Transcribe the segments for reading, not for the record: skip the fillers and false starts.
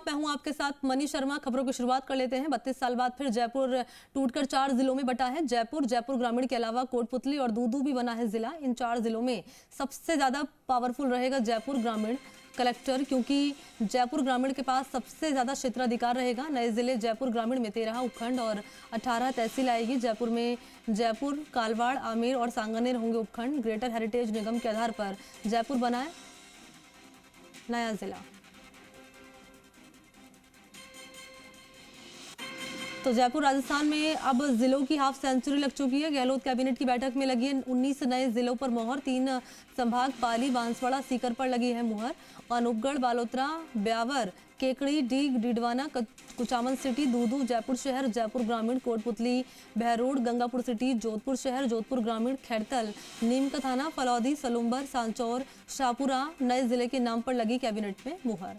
मैं हूं आपके साथ मनीष शर्मा। खबरों की शुरुआत कर लेते हैं। 32 साल बाद फिर जयपुर टूटकर 4 जिलों में बटा है। जयपुर ग्रामीण के अलावा कोटपुतली और दूदू भी बना है जिला। इन 4 जिलों में सबसे ज्यादा पावरफुल रहेगा जयपुर ग्रामीण कलेक्टर, क्योंकि जयपुर ग्रामीण के पास सबसे ज्यादा क्षेत्राधिकार रहेगा। नए जिले जयपुर ग्रामीण में 13 उपखंड और 18 तहसील आएगी। जयपुर में जयपुर, कालवाड़, आमेर और सांगनेर होंगे उपखंड। ग्रेटर हेरिटेज निगम के आधार पर जयपुर बना है नया जिला। तो जयपुर राजस्थान में अब जिलों की हाफ सेंचुरी लग चुकी है। गहलोत कैबिनेट की बैठक में लगी है 19 नए जिलों पर मोहर। 3 संभाग पाली, बांसवाड़ा, सीकर पर लगी है मुहर। अनूपगढ़, बालोतरा, ब्यावर, केकड़ी, डीग, डीडवाना, कुचामन सिटी, दूदू, जयपुर शहर, जयपुर ग्रामीण, कोटपुतली, बहरोड, गंगापुर सिटी, जोधपुर शहर, जोधपुर ग्रामीण, खैरतल, नीम का थाना, फलौदी, सलुम्बर, सांचौर, शाहपुरा नए जिले के नाम पर लगी कैबिनेट में मुहर।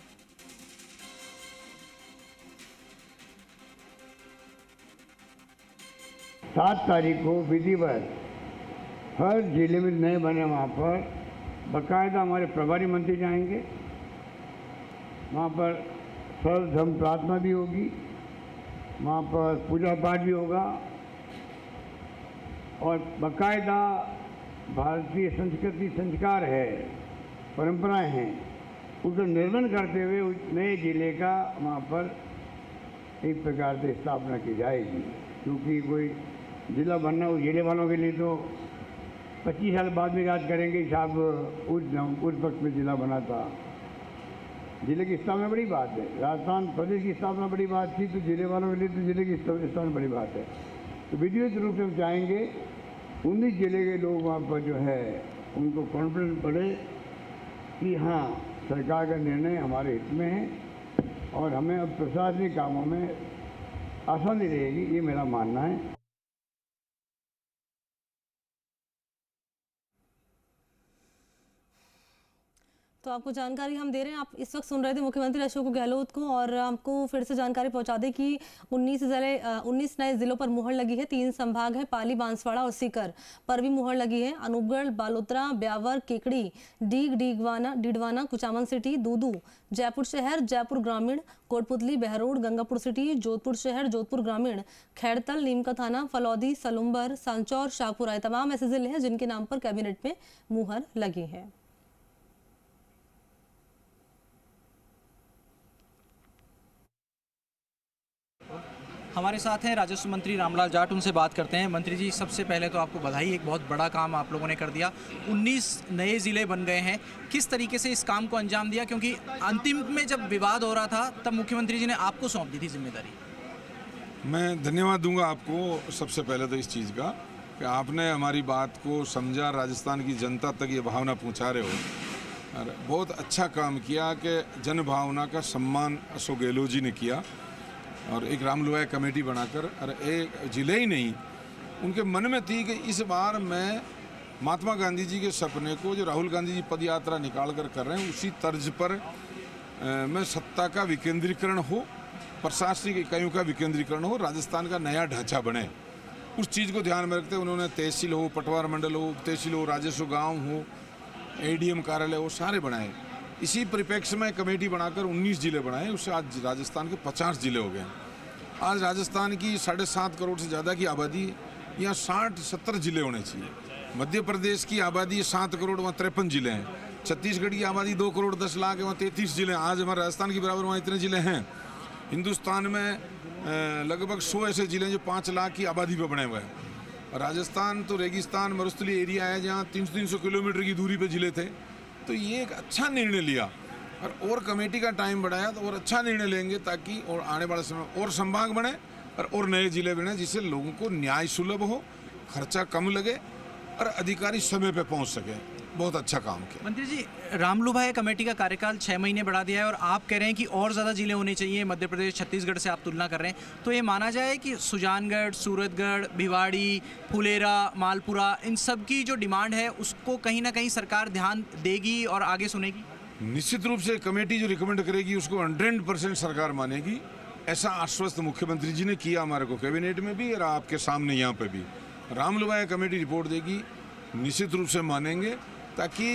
सात तारीख को विधिवत हर जिले में नए बने वहाँ पर बाकायदा हमारे प्रभारी मंत्री जाएंगे। वहाँ पर सर्वधर्म प्रार्थना भी होगी, वहाँ पर पूजा पाठ भी होगा और बाकायदा भारतीय संस्कृति संस्कार है, परंपराएं हैं, उसका निर्वहन करते हुए उस नए जिले का वहाँ पर एक प्रकार से स्थापना की जाएगी। क्योंकि कोई जिला बनना उस जिले वालों के लिए तो 25 साल बाद में याद करेंगे साहब उस वक्त में जिला बना था। जिले की स्थापना बड़ी बात है। राजस्थान प्रदेश की स्थापना बड़ी बात थी, तो जिले वालों के लिए तो जिले की स्थापना बड़ी बात है। तो विधिवत रूप से हम चाहेंगे 19 जिले के लोग वहाँ पर जो है उनको कॉन्फिडेंस बढ़े कि हाँ सरकार का निर्णय हमारे हित में है और हमें अब प्रशासनिक कामों में आसानी रहेगी, ये मेरा मानना है। तो आपको जानकारी हम दे रहे हैं। आप इस वक्त सुन रहे थे मुख्यमंत्री अशोक गहलोत को, और आपको फिर से जानकारी पहुंचा दें कि 19 नए जिलों पर मुहर लगी है। 3 संभाग है, पाली, बांसवाड़ा और सीकर पर भी मुहर लगी है। अनूपगढ़, बालोतरा, ब्यावर, केकड़ी, डीडवाना, कुचामन सिटी, दूदू, जयपुर शहर, जयपुर ग्रामीण, कोटपुतली, बहरोड, गंगापुर सिटी, जोधपुर शहर, जोधपुर ग्रामीण, खैरतल, नीम का थाना, फलौदी, सलुम्बर, सांचौर, शाहपुरा, तमाम ऐसे जिले हैं जिनके नाम पर कैबिनेट में मुहर लगी है। हमारे साथ हैं राजस्व मंत्री रामलाल जाट, उनसे बात करते हैं। मंत्री जी, सबसे पहले तो आपको बधाई, एक बहुत बड़ा काम आप लोगों ने कर दिया। 19 नए ज़िले बन गए हैं। किस तरीके से इस काम को अंजाम दिया, क्योंकि अंतिम में जब विवाद हो रहा था तब मुख्यमंत्री जी ने आपको सौंप दी थी जिम्मेदारी? मैं धन्यवाद दूंगा आपको सबसे पहले तो इस चीज़ का कि आपने हमारी बात को समझा, राजस्थान की जनता तक ये भावना पहुँचा रहे हो। और बहुत अच्छा काम किया कि जन भावना का सम्मान अशोक गहलोत जी ने किया और एक रामलुआय कमेटी बनाकर, और एक जिले ही नहीं, उनके मन में थी कि इस बार मैं महात्मा गांधी जी के सपने को जो राहुल गांधी जी पद यात्रा निकाल कर रहे हैं उसी तर्ज पर मैं सत्ता का विकेंद्रीकरण हो, प्रशासनिक इकाइयों का विकेंद्रीकरण हो, राजस्थान का नया ढांचा बने। उस चीज़ को ध्यान में रखते उन्होंने तहसील हो, पटवार मंडल हो, तहसील हो, राजस्व गाँव हो, ADM कार्यालय हो, सारे बनाए। इसी परिप्रेक्ष्य में कमेटी बनाकर 19 जिले बनाए। उससे आज राजस्थान के 50 जिले हो गए। आज राजस्थान की 7.5 करोड़ से ज़्यादा की आबादी, यहाँ 60-70 जिले होने चाहिए। मध्य प्रदेश की आबादी 7 करोड़, वहाँ 53 जिले हैं। छत्तीसगढ़ की आबादी 2 करोड़ 10 लाख है, वहाँ 33 जिले हैं। आज हमारे राजस्थान की बराबर वहाँ इतने जिले हैं। हिंदुस्तान में लगभग 100 ऐसे जिले हैं जो 5 लाख की आबादी पर बने हुए हैं। राजस्थान तो रेगिस्तान मरुस्थलीय एरिया है जहाँ 300 किलोमीटर की दूरी पर जिले थे। तो ये एक अच्छा निर्णय लिया और कमेटी का टाइम बढ़ाया तो और अच्छा निर्णय लेंगे ताकि और आने वाले समय और संभाग बने और नए जिले बने, जिससे लोगों को न्याय सुलभ हो, खर्चा कम लगे और अधिकारी समय पे पहुंच सके। बहुत अच्छा काम किया। मंत्री जी, रामलुभाई कमेटी का कार्यकाल 6 महीने बढ़ा दिया है और आप कह रहे हैं कि और ज़्यादा जिले होने चाहिए। मध्य प्रदेश, छत्तीसगढ़ से आप तुलना कर रहे हैं, तो ये माना जाए कि सुजानगढ़, सूरतगढ़, भिवाड़ी, फुलेरा, मालपुरा, इन सब की जो डिमांड है उसको कहीं ना कहीं सरकार ध्यान देगी और आगे सुनेगी? निश्चित रूप से कमेटी जो रिकमेंड करेगी उसको 100% सरकार मानेगी। ऐसा आश्वस्त मुख्यमंत्री जी ने किया हमारे को कैबिनेट में भी और आपके सामने यहाँ पे भी। रामलुभाई कमेटी रिपोर्ट देगी, निश्चित रूप से मानेंगे ताकि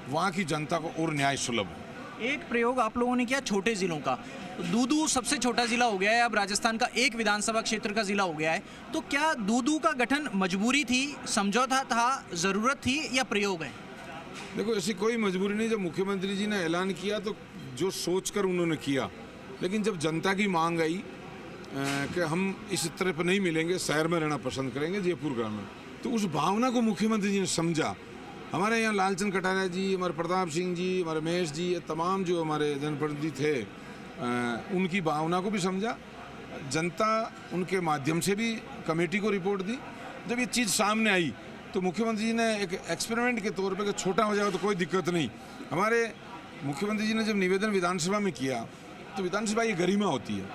वहाँ की जनता को और न्याय सुलभ हो। एक प्रयोग आप लोगों ने किया छोटे ज़िलों का। दूदू सबसे छोटा ज़िला हो गया है, अब राजस्थान का एक विधानसभा क्षेत्र का ज़िला हो गया है। तो क्या दूदू का गठन मजबूरी थी, समझौता था, ज़रूरत थी या प्रयोग है? देखो, ऐसी कोई मजबूरी नहीं। जब मुख्यमंत्री जी ने ऐलान किया तो जो सोचकर उन्होंने किया, लेकिन जब जनता की मांग आई कि हम इस तरह पर नहीं मिलेंगे, शहर में रहना पसंद करेंगे, जयपुर ग्रामीण, तो उस भावना को मुख्यमंत्री जी ने समझा। हमारे यहाँ लालचंद कटारिया जी, हमारे प्रताप सिंह जी, हमारे महेश जी, ये तमाम जो हमारे जनप्रतिनिधि थे, उनकी भावना को भी समझा। जनता उनके माध्यम से भी कमेटी को रिपोर्ट दी। जब ये चीज़ सामने आई तो मुख्यमंत्री जी ने एक एक्सपेरिमेंट के तौर पे कि छोटा हो जाए तो कोई दिक्कत नहीं। हमारे मुख्यमंत्री जी ने जब निवेदन विधानसभा में किया तो विधानसभा की गरिमा होती है,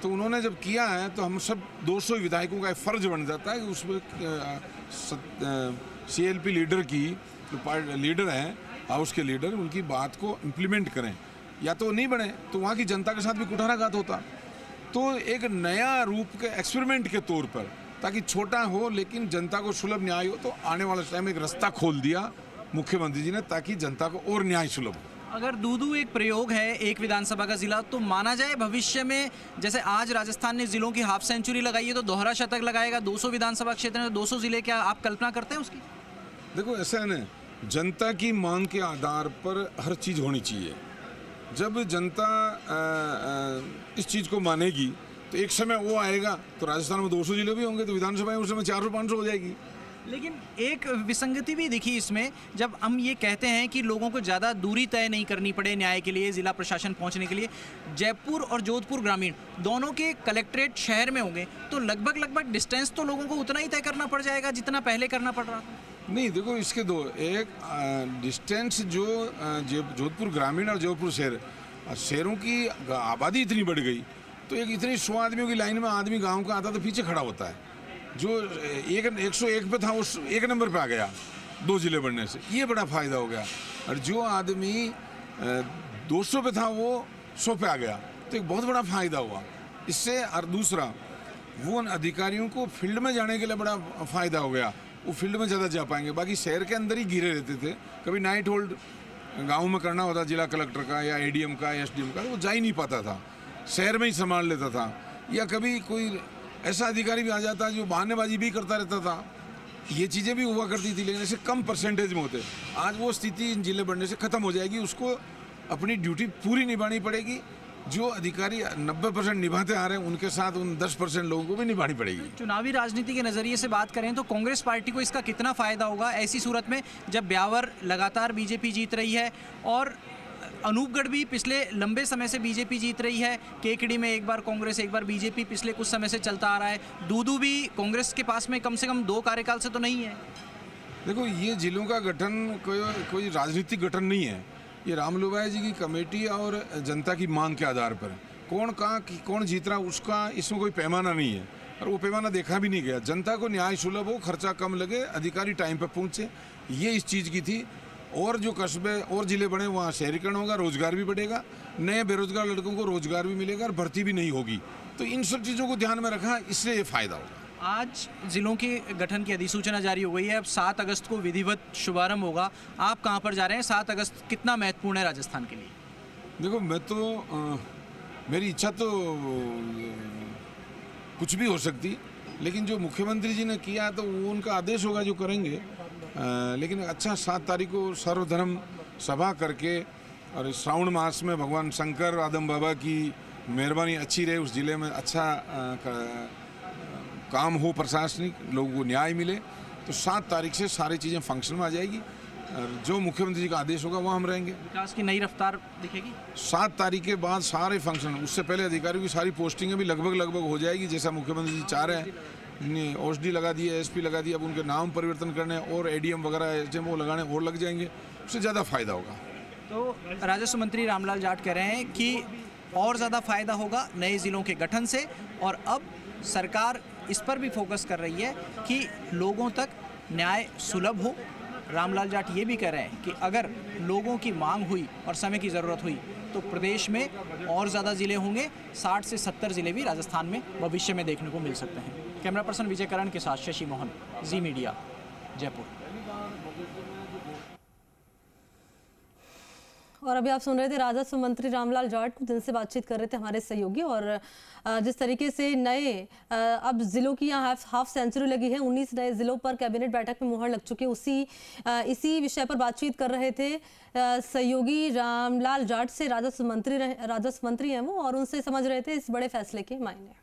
तो उन्होंने जब किया है तो हम सब 200 विधायकों का एक फ़र्ज बन जाता है कि उसमें CLP लीडर की, जो लीडर हैं हाउस के लीडर, उनकी बात को इम्प्लीमेंट करें। या तो नहीं बने तो वहाँ की जनता के साथ भी कुठाराघात होता। तो एक नया रूप के एक्सपेरिमेंट के तौर पर, ताकि छोटा हो लेकिन जनता को सुलभ न्याय हो, तो आने वाले टाइम में एक रास्ता खोल दिया मुख्यमंत्री जी ने, ताकि जनता को और न्याय सुलभ हो। अगर दूदू एक प्रयोग है, एक विधानसभा का जिला, तो माना जाए भविष्य में जैसे आज राजस्थान ने जिलों की हाफ सेंचुरी लगाई है तो दोहरा शतक लगाएगा, 200 विधानसभा क्षेत्र में 200 जिले, क्या आप कल्पना करते हैं उसकी? देखो, ऐसा है ना, जनता की मांग के आधार पर हर चीज़ होनी चाहिए। जब जनता इस चीज़ को मानेगी तो एक समय वो आएगा तो राजस्थान में 200 जिले भी होंगे, तो विधानसभाएं उस समय 400-500 हो जाएगी। लेकिन एक विसंगति भी दिखी इसमें, जब हम ये कहते हैं कि लोगों को ज़्यादा दूरी तय नहीं करनी पड़े न्याय के लिए, ज़िला प्रशासन पहुंचने के लिए, जयपुर और जोधपुर ग्रामीण दोनों के कलेक्ट्रेट शहर में होंगे, तो लगभग डिस्टेंस तो लोगों को उतना ही तय करना पड़ जाएगा जितना पहले करना पड़ रहा था। नहीं, देखो, इसके दो, एक डिस्टेंस जो जोधपुर ग्रामीण और जयपुर शहर, शहरों की आबादी इतनी बढ़ गई तो एक इतनी 100 आदमियों की लाइन में आदमी गांव का आता तो पीछे खड़ा होता है। जो 101 पे था वो 1 नंबर पे आ गया 2 जिले बढ़ने से, ये बड़ा फ़ायदा हो गया। और जो आदमी 200 पे था वो 100 पे आ गया, तो एक बहुत बड़ा फ़ायदा हुआ इससे। और दूसरा, वो अधिकारियों को फील्ड में जाने के लिए बड़ा फ़ायदा हो गया, वो फील्ड में ज़्यादा जा पाएंगे। बाकी शहर के अंदर ही घिरे रहते थे, कभी नाइट होल्ड गांव में करना होता जिला कलेक्टर का या ADM का या SDM का, वो जा ही नहीं पाता था, शहर में ही संभाल लेता था। या कभी कोई ऐसा अधिकारी भी आ जाता जो बहानेबाजी भी करता रहता था, ये चीज़ें भी हुआ करती थी, लेकिन ऐसे कम परसेंटेज में होते। आज वो स्थिति इन जिले बढ़ने से ख़त्म हो जाएगी, उसको अपनी ड्यूटी पूरी निभानी पड़ेगी। जो अधिकारी 90% निभाते आ रहे हैं उनके साथ उन 10% लोगों को भी निभानी पड़ेगी। चुनावी राजनीति के नज़रिए से बात करें तो कांग्रेस पार्टी को इसका कितना फ़ायदा होगा ऐसी सूरत में जब ब्यावर लगातार बीजेपी जीत रही है और अनूपगढ़ भी पिछले लंबे समय से बीजेपी जीत रही है, केकड़ी में एक बार कांग्रेस एक बार बीजेपी पिछले कुछ समय से चलता आ रहा है, दूदू भी कांग्रेस के पास में कम से कम 2 कार्यकाल से तो नहीं है। देखो, ये जिलों का गठन कोई राजनीतिक गठन नहीं है, ये रामलुभाई जी की कमेटी और जनता की मांग के आधार पर कौन जीत रहा उसका इसमें कोई पैमाना नहीं है, और वो पैमाना देखा भी नहीं गया। जनता को न्याय सुलभ हो, खर्चा कम लगे, अधिकारी टाइम पर पहुंचे, ये इस चीज़ की थी। और जो कस्बे और ज़िले बने वहाँ शहरीकरण होगा, रोजगार भी बढ़ेगा, नए बेरोजगार लड़कों को रोजगार भी मिलेगा और भर्ती भी नहीं होगी। तो इन सब चीज़ों को ध्यान में रखा, इससे ये फ़ायदा होगा। आज जिलों के गठन की अधिसूचना जारी हो गई है, अब 7 अगस्त को विधिवत शुभारंभ होगा। आप कहाँ पर जा रहे हैं? 7 अगस्त कितना महत्वपूर्ण है राजस्थान के लिए? देखो, मैं तो मेरी इच्छा तो कुछ भी हो सकती, लेकिन जो मुख्यमंत्री जी ने किया तो वो उनका आदेश होगा जो करेंगे। लेकिन अच्छा, 7 तारीख को सर्वधर्म सभा करके और श्रावण मास में भगवान शंकर आदम बाबा की मेहरबानी अच्छी रहे, उस ज़िले में अच्छा काम हो, प्रशासनिक लोगों को न्याय मिले, तो 7 तारीख से सारी चीज़ें फंक्शन में आ जाएगी। और जो मुख्यमंत्री जी का आदेश होगा वहाँ हम रहेंगे। विकास की नई रफ्तार दिखेगी 7 तारीख के बाद सारे फंक्शन, उससे पहले अधिकारियों की सारी पोस्टिंगें भी लगभग हो जाएगी जैसा मुख्यमंत्री जी चाह रहे हैं। OSD लगा दिए, SP लगा दिए, अब उनके नाम परिवर्तन करने और ADM वगैरह SDM लगाने और लग जाएंगे, उससे ज़्यादा फ़ायदा होगा। तो राजस्व मंत्री रामलाल जाट कह रहे हैं कि और ज़्यादा फ़ायदा होगा नए ज़िलों के गठन से, और अब सरकार इस पर भी फोकस कर रही है कि लोगों तक न्याय सुलभ हो। रामलाल जाट ये भी कह रहे हैं कि अगर लोगों की मांग हुई और समय की ज़रूरत हुई तो प्रदेश में और ज़्यादा ज़िले होंगे, 60 से 70 ज़िले भी राजस्थान में भविष्य में देखने को मिल सकते हैं। कैमरा पर्सन विजय करण के साथ शशि मोहन, जी मीडिया, जयपुर। और अभी आप सुन रहे थे राजस्व मंत्री रामलाल जाट, जिनसे बातचीत कर रहे थे हमारे सहयोगी। और जिस तरीके से नए अब जिलों की यहाँ हाफ सेंचुरी लगी है, 19 नए जिलों पर कैबिनेट बैठक में मुहर लग चुकी है, इसी विषय पर बातचीत कर रहे थे सहयोगी रामलाल जाट से। राजस्व मंत्री हैं वो, और उनसे समझ रहे थे इस बड़े फैसले के मायने।